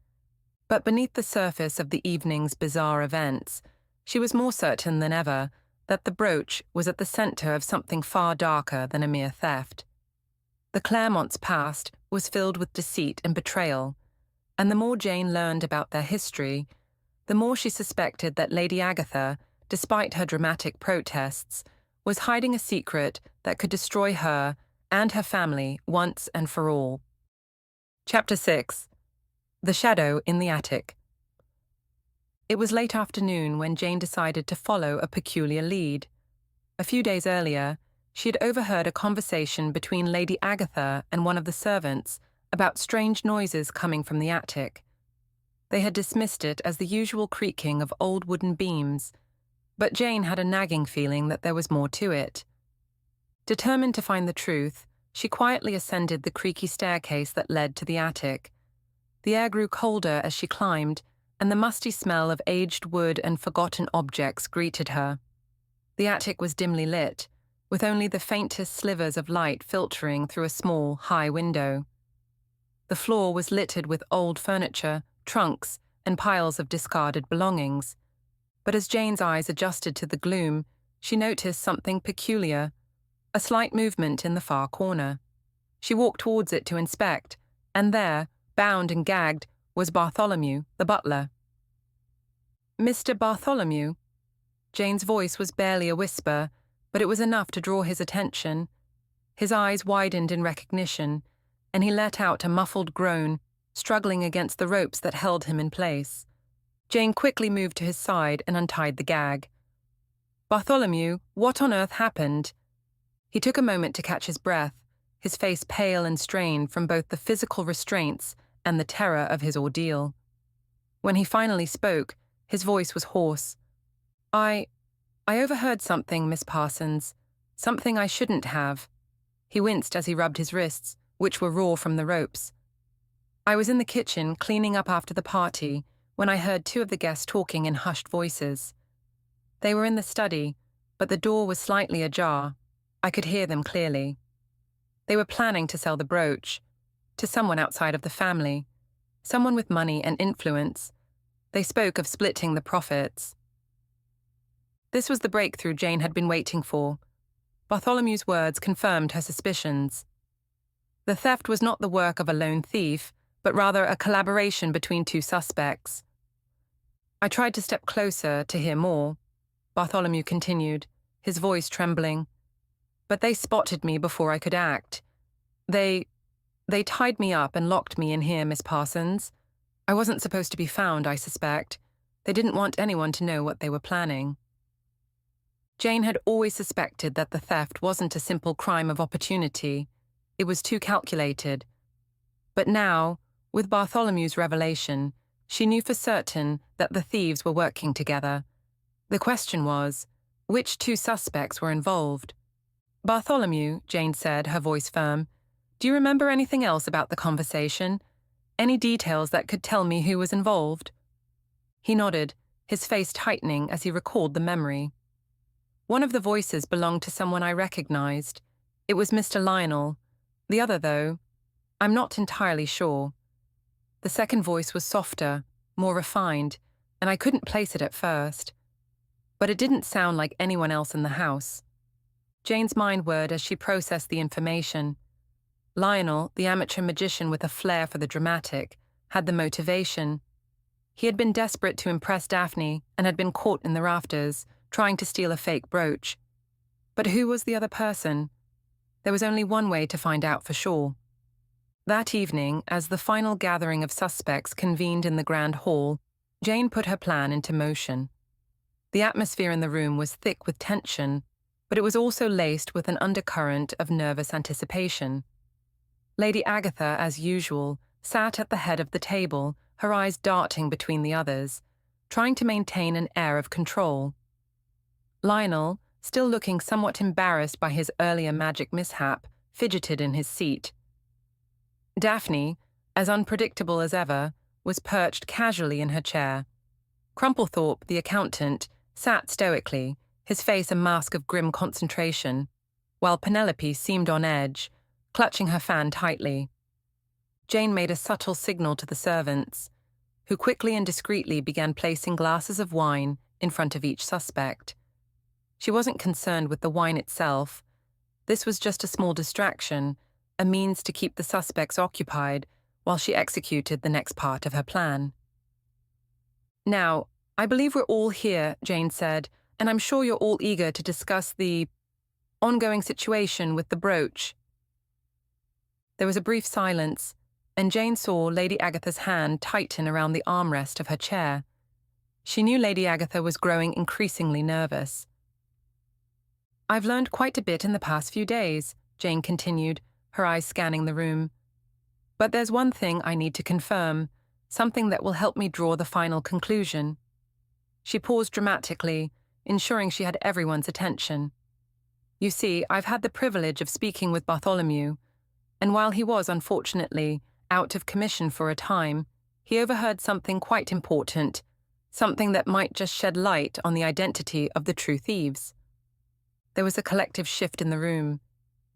But beneath the surface of the evening's bizarre events, she was more certain than ever that the brooch was at the center of something far darker than a mere theft. The Claremonts' past was filled with deceit and betrayal, and the more Jane learned about their history, the more she suspected that Lady Agatha, despite her dramatic protests, was hiding a secret that could destroy her and her family once and for all. Chapter 6. The Shadow in the Attic. It was late afternoon when Jane decided to follow a peculiar lead. A few days earlier, she had overheard a conversation between Lady Agatha and one of the servants about strange noises coming from the attic. They had dismissed it as the usual creaking of old wooden beams, but Jane had a nagging feeling that there was more to it. Determined to find the truth, she quietly ascended the creaky staircase that led to the attic. The air grew colder as she climbed, and the musty smell of aged wood and forgotten objects greeted her. The attic was dimly lit, with only the faintest slivers of light filtering through a small, high window. The floor was littered with old furniture, trunks, and piles of discarded belongings. But as Jane's eyes adjusted to the gloom, she noticed something peculiar, a slight movement in the far corner. She walked towards it to inspect, and there, bound and gagged, was Bartholomew, the butler. "Mr. Bartholomew?" Jane's voice was barely a whisper, but it was enough to draw his attention. His eyes widened in recognition, and he let out a muffled groan, struggling against the ropes that held him in place. Jane quickly moved to his side and untied the gag. "Bartholomew, what on earth happened?" He took a moment to catch his breath, his face pale and strained from both the physical restraints and the terror of his ordeal. When he finally spoke, his voice was hoarse. I overheard something, Miss Parsons. Something I shouldn't have." He winced as he rubbed his wrists, which were raw from the ropes. "I was in the kitchen cleaning up after the party when I heard two of the guests talking in hushed voices. They were in the study, but the door was slightly ajar. I could hear them clearly. They were planning to sell the brooch to someone outside of the family, someone with money and influence. They spoke of splitting the profits. This was the breakthrough Jane had been waiting for. Bartholomew's words confirmed her suspicions. The theft was not the work of a lone thief, but rather a collaboration between two suspects. I tried to step closer to hear more, Bartholomew continued, his voice trembling. But they spotted me before I could act. They tied me up and locked me in here, Miss Parsons. I wasn't supposed to be found, I suspect. They didn't want anyone to know what they were planning. Jane had always suspected that the theft wasn't a simple crime of opportunity. It was too calculated. But now, with Bartholomew's revelation, she knew for certain that the thieves were working together. The question was, which two suspects were involved? Bartholomew, Jane said, her voice firm, do you remember anything else about the conversation? Any details that could tell me who was involved? He nodded, his face tightening as he recalled the memory. One of the voices belonged to someone I recognized. It was Mr. Lionel. The other, though, I'm not entirely sure. The second voice was softer, more refined, and I couldn't place it at first. But it didn't sound like anyone else in the house. Jane's mind whirred as she processed the information. Lionel, the amateur magician with a flair for the dramatic, had the motivation. He had been desperate to impress Daphne and had been caught in the rafters, trying to steal a fake brooch. But who was the other person? There was only one way to find out for sure. That evening, as the final gathering of suspects convened in the grand hall, Jane put her plan into motion. The atmosphere in the room was thick with tension, but it was also laced with an undercurrent of nervous anticipation. Lady Agatha, as usual, sat at the head of the table, her eyes darting between the others, trying to maintain an air of control. Lionel, still looking somewhat embarrassed by his earlier magic mishap, fidgeted in his seat. Daphne, as unpredictable as ever, was perched casually in her chair. Crumplethorpe, the accountant, sat stoically, his face a mask of grim concentration, while Penelope seemed on edge, clutching her fan tightly. Jane made a subtle signal to the servants, who quickly and discreetly began placing glasses of wine in front of each suspect. She wasn't concerned with the wine itself. This was just a small distraction, a means to keep the suspects occupied while she executed the next part of her plan. Now, I believe we're all here, Jane said, and I'm sure you're all eager to discuss the ongoing situation with the brooch. There was a brief silence, and Jane saw Lady Agatha's hand tighten around the armrest of her chair. She knew Lady Agatha was growing increasingly nervous. I've learned quite a bit in the past few days, Jane continued, her eyes scanning the room. But there's one thing I need to confirm, something that will help me draw the final conclusion. She paused dramatically, ensuring she had everyone's attention. You see, I've had the privilege of speaking with Bartholomew, and while he was, unfortunately, out of commission for a time, he overheard something quite important, something that might just shed light on the identity of the true thieves. There was a collective shift in the room.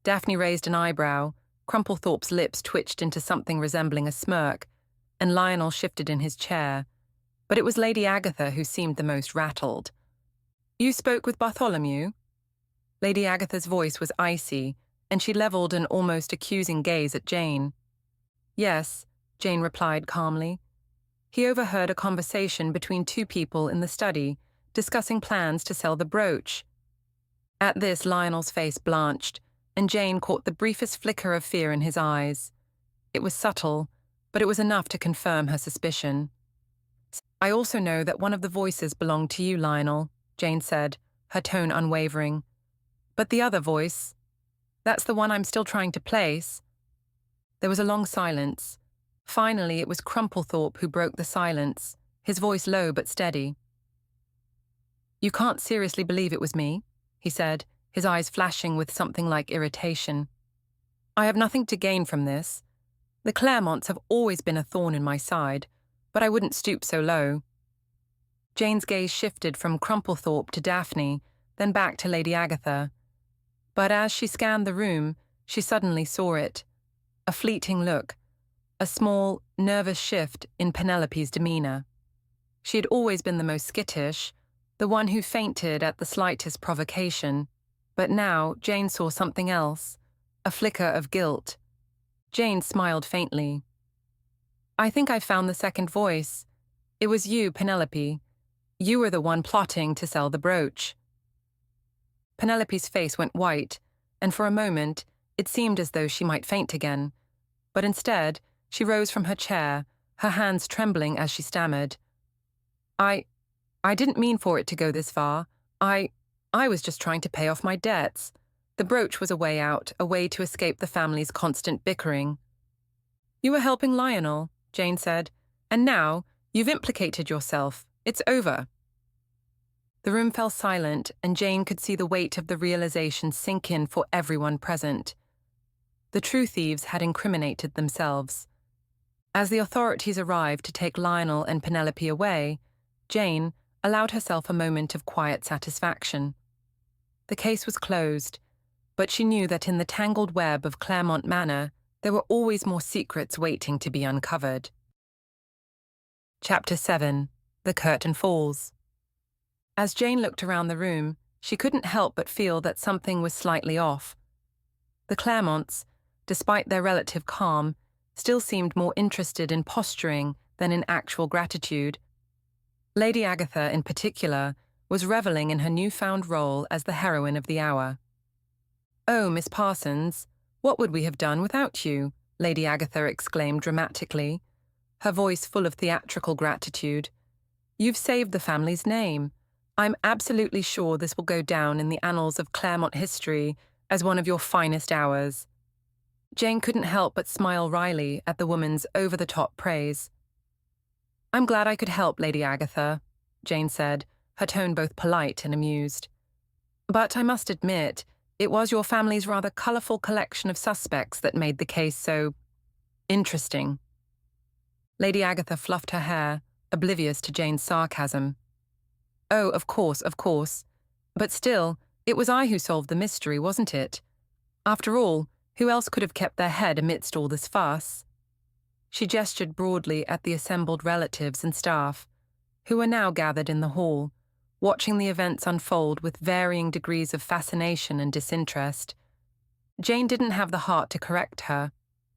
Daphne raised an eyebrow, Crumplethorpe's lips twitched into something resembling a smirk, and Lionel shifted in his chair. But it was Lady Agatha who seemed the most rattled. You spoke with Bartholomew? Lady Agatha's voice was icy, and she levelled an almost accusing gaze at Jane. Yes, Jane replied calmly. He overheard a conversation between two people in the study, discussing plans to sell the brooch. At this, Lionel's face blanched, and Jane caught the briefest flicker of fear in his eyes. It was subtle, but it was enough to confirm her suspicion. I also know that one of the voices belonged to you, Lionel, Jane said, her tone unwavering. But the other voice, that's the one I'm still trying to place. There was a long silence. Finally, it was Crumplethorpe who broke the silence, his voice low but steady. You can't seriously believe it was me, he said, his eyes flashing with something like irritation. I have nothing to gain from this. The Claremonts have always been a thorn in my side, but I wouldn't stoop so low. Jane's gaze shifted from Crumplethorpe to Daphne, then back to Lady Agatha. But as she scanned the room, she suddenly saw it. A fleeting look, a small, nervous shift in Penelope's demeanour. She had always been the most skittish, the one who fainted at the slightest provocation, but now Jane saw something else, a flicker of guilt. Jane smiled faintly. "I think I found the second voice. It was you, Penelope. You were the one plotting to sell the brooch." Penelope's face went white, and for a moment it seemed as though she might faint again. But instead, she rose from her chair, her hands trembling as she stammered. I didn't mean for it to go this far. I was just trying to pay off my debts. The brooch was a way out, a way to escape the family's constant bickering." "You were helping Lionel," Jane said, "and now you've implicated yourself. It's over." The room fell silent, and Jane could see the weight of the realization sink in for everyone present. The true thieves had incriminated themselves. As the authorities arrived to take Lionel and Penelope away, Jane allowed herself a moment of quiet satisfaction. The case was closed, but she knew that in the tangled web of Claremont Manor, there were always more secrets waiting to be uncovered. Chapter 7. The Curtain Falls. As Jane looked around the room, she couldn't help but feel that something was slightly off. The Claremonts, despite their relative calm, still seemed more interested in posturing than in actual gratitude. Lady Agatha, in particular, was reveling in her newfound role as the heroine of the hour. "Oh, Miss Parsons, what would we have done without you?" Lady Agatha exclaimed dramatically, her voice full of theatrical gratitude. "You've saved the family's name. I'm absolutely sure this will go down in the annals of Claremont history as one of your finest hours." Jane couldn't help but smile wryly at the woman's over-the-top praise. "I'm glad I could help, Lady Agatha," Jane said, her tone both polite and amused. "But I must admit, it was your family's rather colourful collection of suspects that made the case so interesting." Lady Agatha fluffed her hair, oblivious to Jane's sarcasm. "Oh, of course. But still, it was I who solved the mystery, wasn't it? After all, who else could have kept their head amidst all this fuss?" She gestured broadly at the assembled relatives and staff, who were now gathered in the hall, watching the events unfold with varying degrees of fascination and disinterest. Jane didn't have the heart to correct her.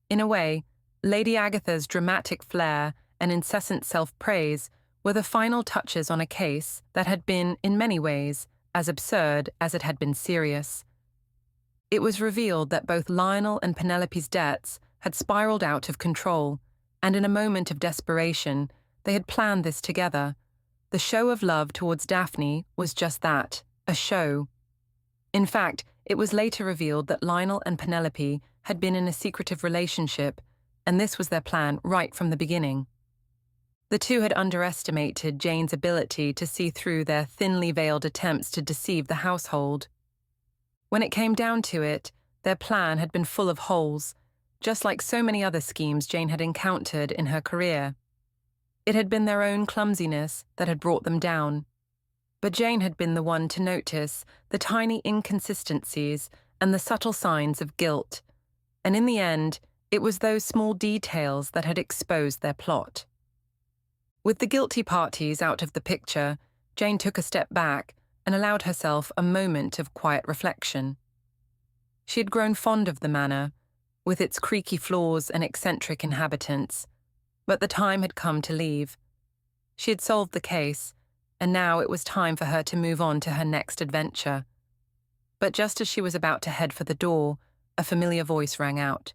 In a way, Lady Agatha's dramatic flair and incessant self-praise were the final touches on a case that had been, in many ways, as absurd as it had been serious. It was revealed that both Lionel and Penelope's debts had spiraled out of control, and in a moment of desperation, they had planned this together. The show of love towards Daphne was just that, a show. In fact, it was later revealed that Lionel and Penelope had been in a secretive relationship, and this was their plan right from the beginning. The two had underestimated Jane's ability to see through their thinly veiled attempts to deceive the household. When it came down to it, their plan had been full of holes, just like so many other schemes Jane had encountered in her career. It had been their own clumsiness that had brought them down. But Jane had been the one to notice the tiny inconsistencies and the subtle signs of guilt, and in the end, it was those small details that had exposed their plot. With the guilty parties out of the picture, Jane took a step back and allowed herself a moment of quiet reflection. She had grown fond of the manor, with its creaky floors and eccentric inhabitants, but the time had come to leave. She had solved the case, and now it was time for her to move on to her next adventure. But just as she was about to head for the door, a familiar voice rang out.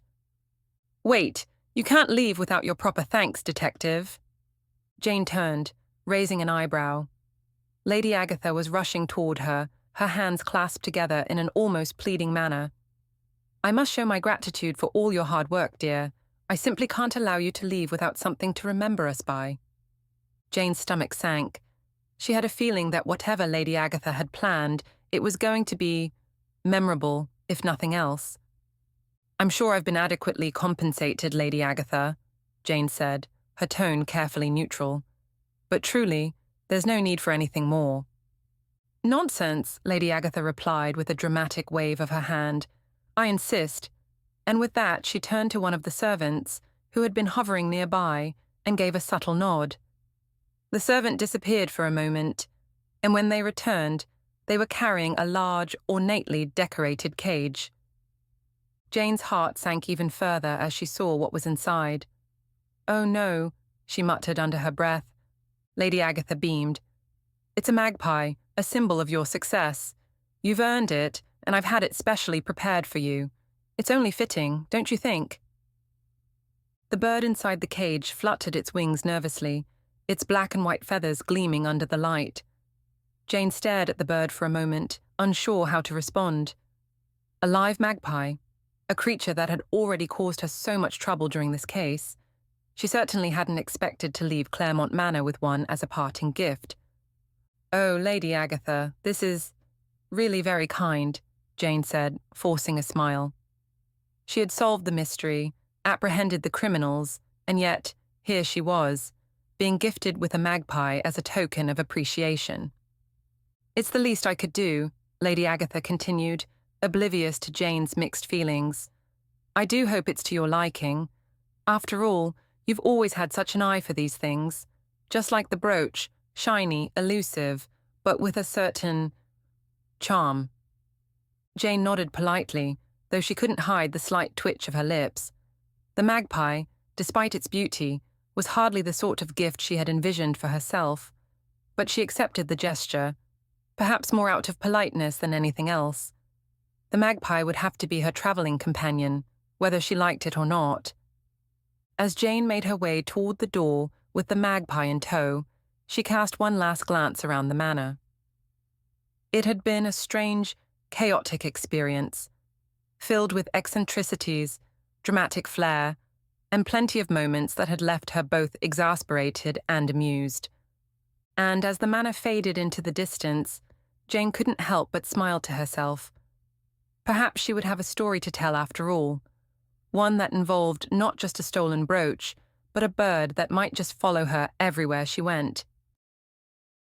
"Wait, you can't leave without your proper thanks, detective." Jane turned, raising an eyebrow. Lady Agatha was rushing toward her, her hands clasped together in an almost pleading manner. "I must show my gratitude for all your hard work, dear. I simply can't allow you to leave without something to remember us by." Jane's stomach sank. She had a feeling that whatever Lady Agatha had planned, it was going to be memorable, if nothing else. "I'm sure I've been adequately compensated, Lady Agatha," Jane said, her tone carefully neutral. "But truly, There's no need for anything more. Nonsense, Lady Agatha replied with a dramatic wave of her hand. I insist. And with that she turned to one of the servants, who had been hovering nearby, and gave a subtle nod. The servant disappeared for a moment, and when they returned, they were carrying a large, ornately decorated cage. Jane's heart sank even further as she saw what was inside. Oh no, she muttered under her breath. Lady Agatha beamed. It's a magpie, a symbol of your success. You've earned it, and I've had it specially prepared for you. It's only fitting, don't you think? The bird inside the cage fluttered its wings nervously, its black and white feathers gleaming under the light. Jane stared at the bird for a moment, unsure how to respond. A live magpie, a creature that had already caused her so much trouble during this case. She certainly hadn't expected to leave Claremont Manor with one as a parting gift. Oh, Lady Agatha, this is really very kind, Jane said, forcing a smile. She had solved the mystery, apprehended the criminals, and yet, here she was, being gifted with a magpie as a token of appreciation. It's the least I could do, Lady Agatha continued, oblivious to Jane's mixed feelings. I do hope it's to your liking. After all, you've always had such an eye for these things, just like the brooch, shiny, elusive, but with a certain charm. Jane nodded politely, though she couldn't hide the slight twitch of her lips. The magpie, despite its beauty, was hardly the sort of gift she had envisioned for herself, but she accepted the gesture, perhaps more out of politeness than anything else. The magpie would have to be her travelling companion, whether she liked it or not. As Jane made her way toward the door with the magpie in tow, she cast one last glance around the manor. It had been a strange, chaotic experience, filled with eccentricities, dramatic flair, and plenty of moments that had left her both exasperated and amused. And as the manor faded into the distance, Jane couldn't help but smile to herself. Perhaps she would have a story to tell after all, one that involved not just a stolen brooch, but a bird that might just follow her everywhere she went.